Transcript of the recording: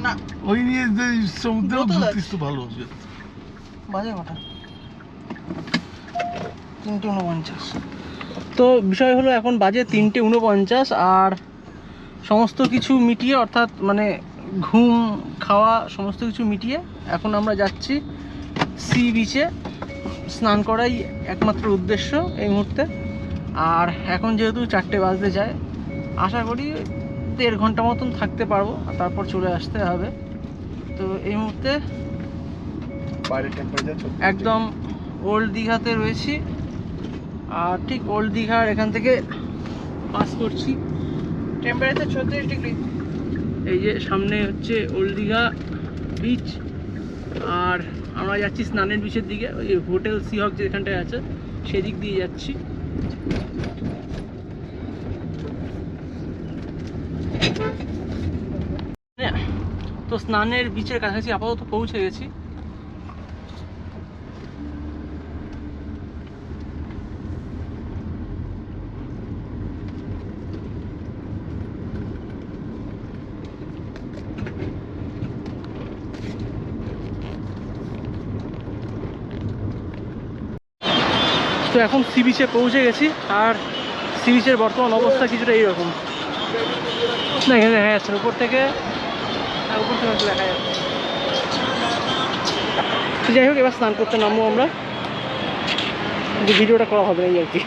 না ওই নিয়ে যে সমুদ্রেও ঘুরতিস তো ভালো হবে। বাজে কটা 3:49। তো বিষয় হলো এখন বাজে 3:49 আর সমস্ত কিছু মিটিয়ে অর্থাৎ মানে ঘুম খাওয়া সমস্ত কিছু মিটিয়ে এখন আমরা যাচ্ছি সি বিচে। স্নান করাই একমাত্র উদ্দেশ্য এই মুহূর্তে। আর এখন যেহেতু 4টে বাজতে যায়, আশা করি 1.5 ঘন্টা মতন থাকতে পারবো, আর তারপর চলে আসতে হবে। তো এই মুহূর্তে একদম ওল্ড দীঘাতে রয়েছি, আর ঠিক ওল্ড দীঘার এখান থেকে পাস করছি। Temperature 36 degree. এই যে সামনে হচ্ছে ওল্ড দীঘা বিচ, আর আমরা যাচ্ছি স্নানের বিচের দিকে। ওই হোটেল সিহক যেখানটায় আছে সেদিক দিয়ে যাচ্ছি। তো স্নানের বিচের কাছাকাছি আপাতত পৌঁছে গেছি। তো এখন সি বিচে পৌঁছে গেছি, আর সি বিচের বর্তমান অবস্থা কিছুটা এইরকম। না এখানে দেখা যাচ্ছে উপর থেকে দেখা যাচ্ছে। যাই হোক, এবার স্নান করতে নামবো আমরা, ভিডিওটা করা হবে না এই আর কি।